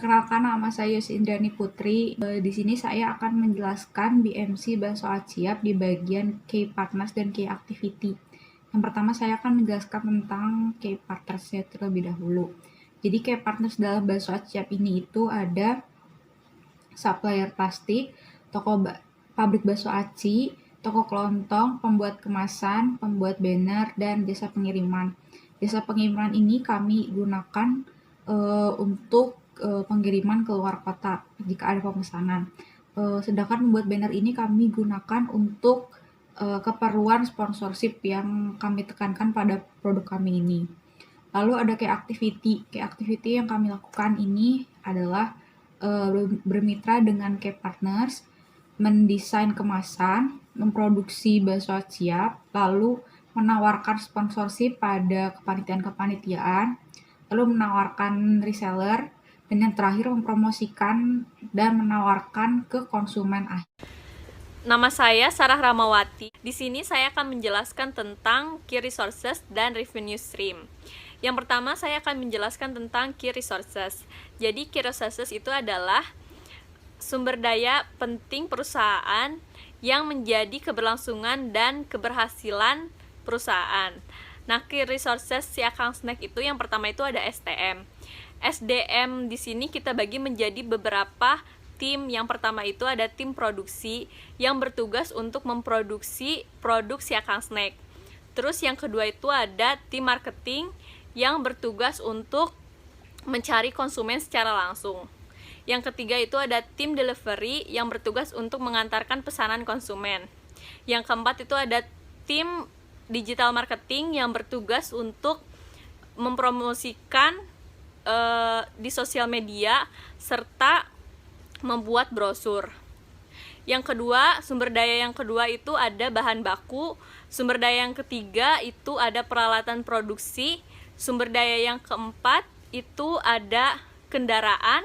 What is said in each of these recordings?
Perkenalkan, nama saya Yosi Indrani Putri. Di sini saya akan menjelaskan BMC Bakso Aciap di bagian Key Partners dan Key Activity. Yang pertama saya akan menjelaskan tentang Key Partners-nya terlebih dahulu. Jadi Key Partners dalam Bakso Aciap ini itu ada supplier plastik, pabrik bakso aci, toko kelontong, pembuat kemasan, pembuat banner, dan jasa pengiriman. Jasa pengiriman ini kami gunakan untuk pengiriman ke luar kota jika ada pemesanan. Sedangkan membuat banner ini kami gunakan untuk keperluan sponsorship yang kami tekankan pada produk kami ini. Lalu ada kayak activity. Kayak activity yang kami lakukan ini adalah bermitra dengan Key Partners, mendesain kemasan, memproduksi bakso siap, lalu menawarkan sponsorship pada kepanitiaan, lalu menawarkan reseller, dan yang terakhir mempromosikan dan menawarkan ke konsumen akhir. Nama saya Sarah Ramawati. Di sini saya akan menjelaskan tentang Key Resources dan Revenue Stream. Yang pertama saya akan menjelaskan tentang Key Resources. Jadi Key Resources itu adalah sumber daya penting perusahaan yang menjadi keberlangsungan dan keberhasilan perusahaan. Nah, Key Resources si Akang Snack itu yang pertama itu ada STM. SDM di sini kita bagi menjadi beberapa tim. Yang pertama itu ada tim produksi yang bertugas untuk memproduksi produk si Akang Snack. Terus yang kedua itu ada tim marketing yang bertugas untuk mencari konsumen secara langsung. Yang ketiga itu ada tim delivery yang bertugas untuk mengantarkan pesanan konsumen. Yang keempat itu ada tim digital marketing yang bertugas untuk mempromosikan di sosial media serta membuat brosur. Yang kedua, sumber daya yang kedua itu ada bahan baku. Sumber daya yang ketiga itu ada peralatan produksi. Sumber daya yang keempat itu ada kendaraan.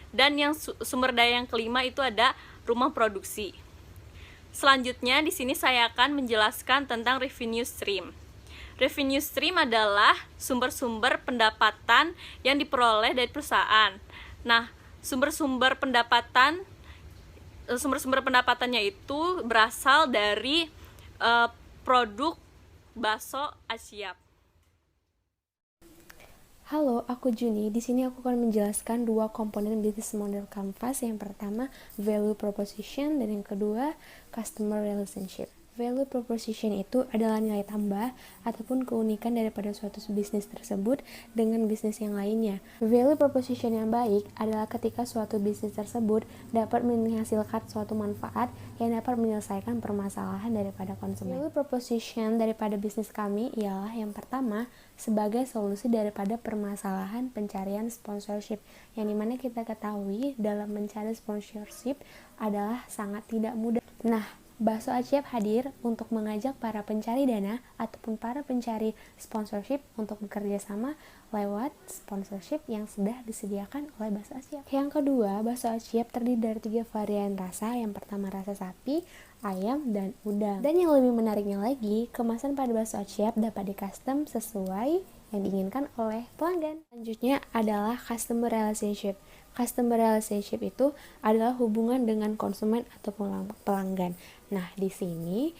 Dan yang sumber daya yang kelima itu ada rumah produksi. Selanjutnya di sini saya akan menjelaskan tentang revenue stream. Revenue stream adalah sumber-sumber pendapatan yang diperoleh dari perusahaan. Nah, sumber-sumber pendapatannya itu berasal dari produk bakso Aciap. Halo, aku Juni. Di sini aku akan menjelaskan dua komponen business model Canvas. Yang pertama, value proposition, dan yang kedua, customer relationship. Value proposition itu adalah nilai tambah ataupun keunikan daripada suatu bisnis tersebut dengan bisnis yang lainnya. Value proposition yang baik adalah ketika suatu bisnis tersebut dapat menghasilkan suatu manfaat yang dapat menyelesaikan permasalahan daripada konsumen. Value proposition daripada bisnis kami ialah yang pertama, sebagai solusi daripada permasalahan pencarian sponsorship, yang dimana kita ketahui dalam mencari sponsorship adalah sangat tidak mudah. Nah, Bakso Aciap hadir untuk mengajak para pencari dana ataupun para pencari sponsorship untuk bekerja sama lewat sponsorship yang sudah disediakan oleh Bakso Aciap. Yang kedua, Bakso Aciap terdiri dari 3 varian rasa. Yang pertama rasa sapi, ayam, dan udang. Dan yang lebih menariknya lagi, kemasan pada Bakso Aciap dapat di-custom sesuai yang diinginkan oleh pelanggan. Selanjutnya adalah customer relationship. Customer relationship itu adalah hubungan dengan konsumen ataupun pelanggan. Nah, di sini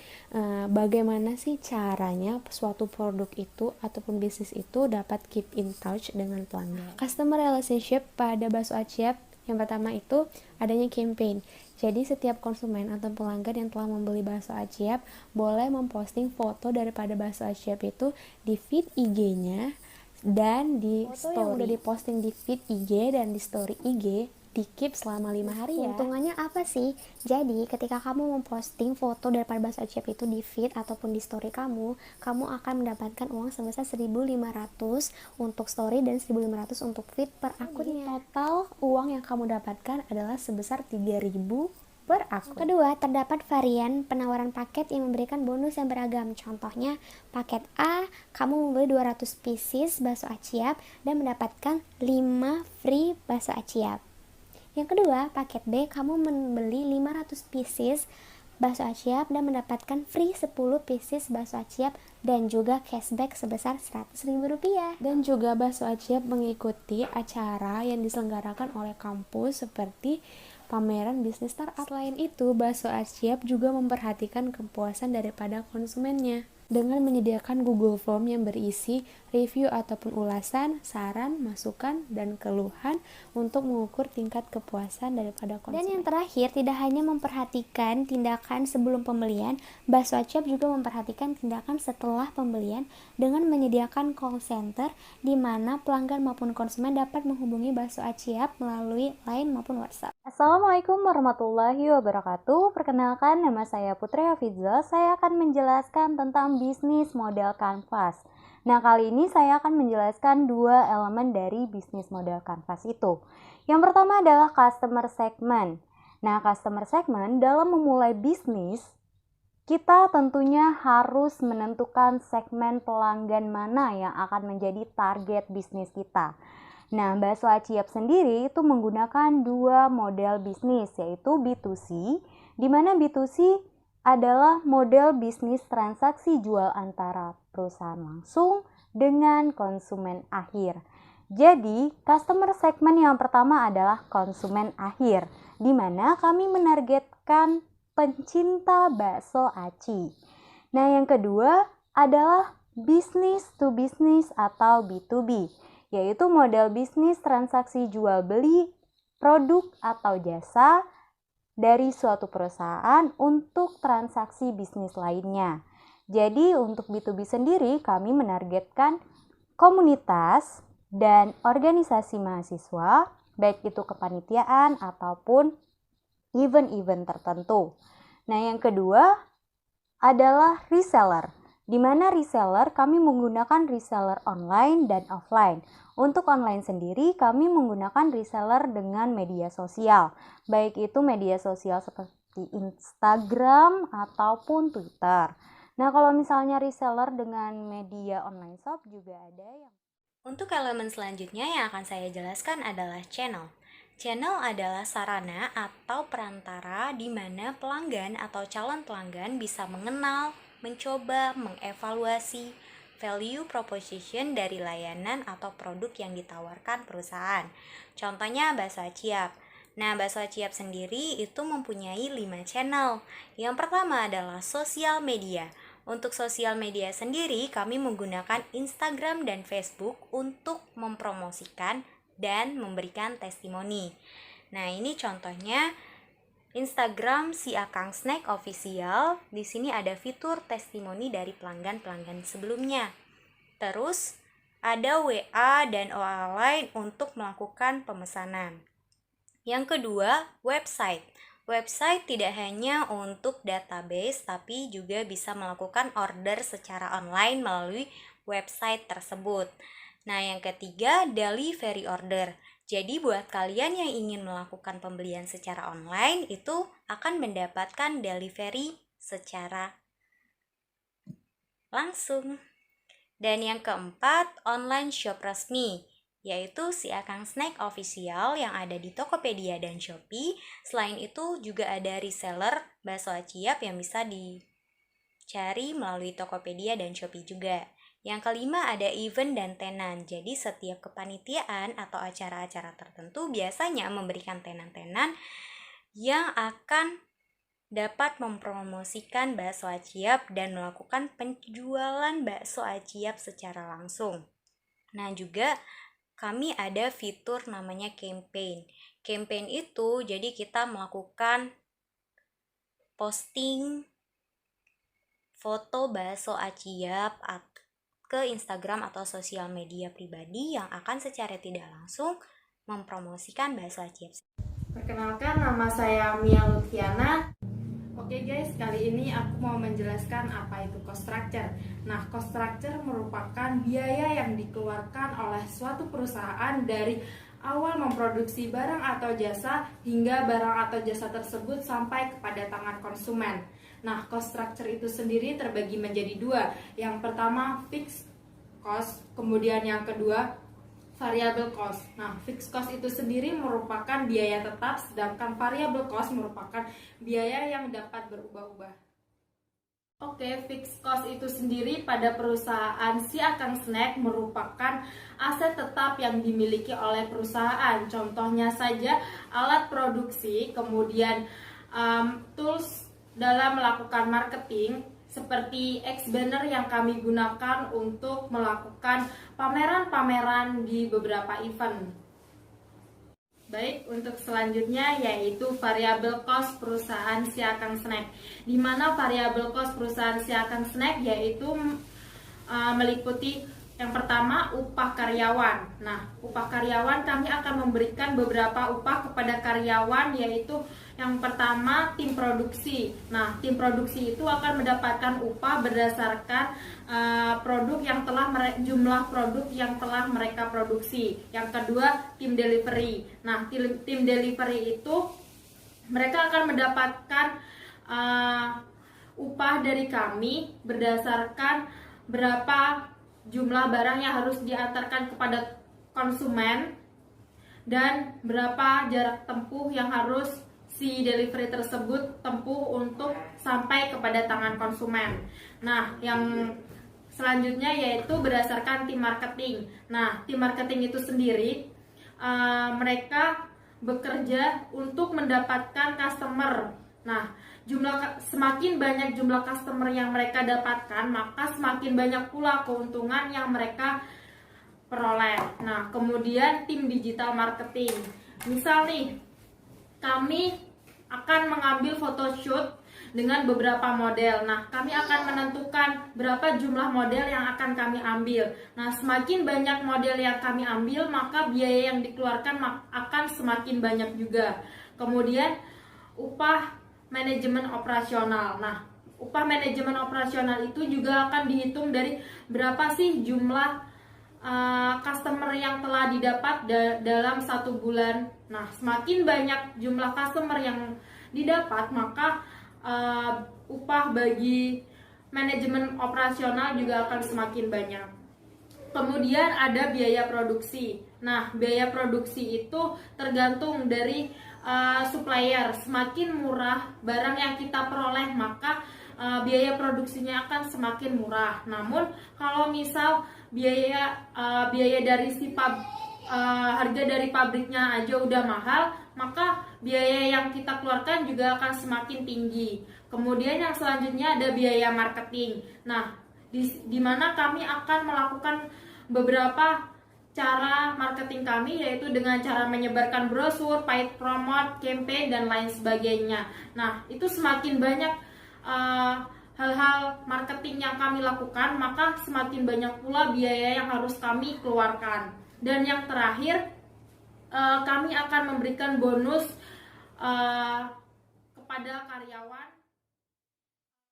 bagaimana sih caranya suatu produk itu ataupun bisnis itu dapat keep in touch dengan pelanggan? Customer relationship pada Bakso Aciap yang pertama itu adanya campaign. Jadi setiap konsumen atau pelanggan yang telah membeli bakso Aciap boleh memposting foto daripada bakso Aciap itu di feed IG-nya dan di foto story yang udah diposting di feed IG dan di story IG di-keep selama 5 hari ya. Keuntungannya apa sih? Jadi ketika kamu memposting foto daripada bakso Aciap itu di feed ataupun di story kamu akan mendapatkan uang sebesar 1.500 untuk story dan 1.500 untuk feed per akunnya. Total uang yang kamu dapatkan adalah sebesar 3.000 per akun. Kedua, terdapat varian penawaran paket yang memberikan bonus yang beragam. Contohnya, paket A, kamu membeli 200 pieces bakso Aciap dan mendapatkan 5 free bakso Aciap. Yang kedua, paket B, kamu membeli 500 pieces bakso Aciap dan mendapatkan free 10 pieces bakso Aciap dan juga cashback sebesar Rp100.000. Dan juga Bakso Aciap mengikuti acara yang diselenggarakan oleh kampus seperti pameran bisnis startup. Selain itu, Bakso Aciap juga memperhatikan kepuasan daripada konsumennya dengan menyediakan Google Form yang berisi review ataupun ulasan, saran, masukan, dan keluhan untuk mengukur tingkat kepuasan daripada konsumen. Dan yang terakhir, tidak hanya memperhatikan tindakan sebelum pembelian, Bakso Aciap juga memperhatikan tindakan setelah pembelian dengan menyediakan call center di mana pelanggan maupun konsumen dapat menghubungi Bakso Aciap melalui Line maupun WhatsApp. Assalamualaikum warahmatullahi wabarakatuh. Perkenalkan, nama saya Putri Hafizah. Saya akan menjelaskan tentang bisnis model kanvas. Nah, kali ini saya akan menjelaskan dua elemen dari bisnis model kanvas itu. Yang pertama adalah customer segment. Nah, customer segment dalam memulai bisnis, kita tentunya harus menentukan segmen pelanggan mana yang akan menjadi target bisnis kita. Nah, Bakso Aciap sendiri itu menggunakan dua model bisnis, yaitu B2C, di mana B2C adalah model bisnis transaksi jual antara perusahaan langsung dengan konsumen akhir. Jadi, customer segment yang pertama adalah konsumen akhir, di mana kami menargetkan pencinta bakso aci. Nah, yang kedua adalah business to business atau B2B, yaitu model bisnis transaksi jual beli produk atau jasa dari suatu perusahaan untuk transaksi bisnis lainnya. Jadi untuk B2B sendiri kami menargetkan komunitas dan organisasi mahasiswa, baik itu kepanitiaan ataupun event-event tertentu. Nah, yang kedua adalah reseller, di mana reseller kami menggunakan reseller online dan offline. Untuk online sendiri kami menggunakan reseller dengan media sosial, baik itu media sosial seperti Instagram ataupun Twitter. Nah, kalau misalnya reseller dengan media online shop juga ada yang... Untuk elemen selanjutnya yang akan saya jelaskan adalah channel. Channel adalah sarana atau perantara di mana pelanggan atau calon pelanggan bisa mengenal, mencoba, mengevaluasi value proposition dari layanan atau produk yang ditawarkan perusahaan. Contohnya Bakso Aciap. Nah, Bakso Aciap sendiri itu mempunyai 5 channel. Yang pertama adalah sosial media. Untuk sosial media sendiri, kami menggunakan Instagram dan Facebook untuk mempromosikan dan memberikan testimoni. Nah, ini contohnya Instagram si Akang Snack Official. Di sini ada fitur testimoni dari pelanggan-pelanggan sebelumnya. Terus ada WA dan OA lain untuk melakukan pemesanan. Yang kedua, website. Website tidak hanya untuk database tapi juga bisa melakukan order secara online melalui website tersebut. Nah, yang ketiga, delivery order. Jadi buat kalian yang ingin melakukan pembelian secara online itu akan mendapatkan delivery secara langsung. Dan yang keempat, online shop resmi, yaitu si Akang Snack Official yang ada di Tokopedia dan Shopee. Selain itu juga ada reseller Bakso Aciap yang bisa dicari melalui Tokopedia dan Shopee juga. Yang kelima ada event dan tenan. Jadi setiap kepanitiaan atau acara-acara tertentu biasanya memberikan tenan-tenan yang akan dapat mempromosikan Bakso Aciap dan melakukan penjualan Bakso Aciap secara langsung. Nah, juga kami ada fitur namanya campaign. Campaign itu jadi kita melakukan posting foto Bakso Aciap ke Instagram atau sosial media pribadi yang akan secara tidak langsung mempromosikan Bakso Aciap. Perkenalkan, nama saya Mia Lutfiana. Oke guys, kali ini aku mau menjelaskan apa itu cost structure. Nah, cost structure merupakan biaya yang dikeluarkan oleh suatu perusahaan dari awal memproduksi barang atau jasa hingga barang atau jasa tersebut sampai kepada tangan konsumen. Nah, cost structure itu sendiri terbagi menjadi dua. Yang pertama fixed cost, kemudian yang kedua variable cost. Nah, fixed cost itu sendiri merupakan biaya tetap, sedangkan variable cost merupakan biaya yang dapat berubah-ubah. Oke, fixed cost itu sendiri pada perusahaan si Akang Snack merupakan aset tetap yang dimiliki oleh perusahaan. Contohnya saja alat produksi, kemudian tools dalam melakukan marketing seperti X-Banner yang kami gunakan untuk melakukan pameran-pameran di beberapa event. Baik, untuk selanjutnya yaitu variable cost perusahaan si Akang Snack. Di mana variable cost perusahaan si Akang Snack yaitu meliputi yang pertama upah karyawan. Nah, upah karyawan kami akan memberikan beberapa upah kepada karyawan, yaitu yang pertama tim produksi. Nah, tim produksi itu akan mendapatkan upah berdasarkan produk yang telah jumlah produk yang telah mereka produksi. Yang kedua, tim delivery. Nah, tim delivery itu mereka akan mendapatkan upah dari kami berdasarkan berapa jumlah barang yang harus diantarkan kepada konsumen dan berapa jarak tempuh yang harus si delivery tersebut tempuh untuk sampai kepada tangan konsumen. Nah, yang selanjutnya yaitu berdasarkan tim marketing. Nah, tim marketing itu sendiri mereka bekerja untuk mendapatkan customer. Nah, semakin banyak jumlah customer yang mereka dapatkan, maka semakin banyak pula keuntungan yang mereka peroleh. Nah, kemudian tim digital marketing. Misal nih, kami akan mengambil photoshoot dengan beberapa model. Nah, kami akan menentukan berapa jumlah model yang akan kami ambil. Nah, semakin banyak model yang kami ambil, maka biaya yang dikeluarkan akan semakin banyak juga. Kemudian upah manajemen operasional. Nah, upah manajemen operasional itu juga akan dihitung dari berapa sih jumlah customer yang telah didapat dalam 1 bulan. Nah, semakin banyak jumlah customer yang didapat, maka upah bagi manajemen operasional juga akan semakin banyak. Kemudian ada biaya produksi. Nah, biaya produksi itu tergantung dari supplier. Semakin murah barang yang kita peroleh, maka biaya produksinya akan semakin murah. Namun kalau misal biaya dari harga dari pabriknya aja udah mahal, maka biaya yang kita keluarkan juga akan semakin tinggi. Kemudian yang selanjutnya ada biaya marketing. Nah, di mana kami akan melakukan beberapa cara marketing kami, yaitu dengan cara menyebarkan brosur, paid promote, campaign, dan lain sebagainya. Nah, itu semakin banyak hal-hal marketing yang kami lakukan, maka semakin banyak pula biaya yang harus kami keluarkan. Dan yang terakhir, kami akan memberikan bonus kepada karyawan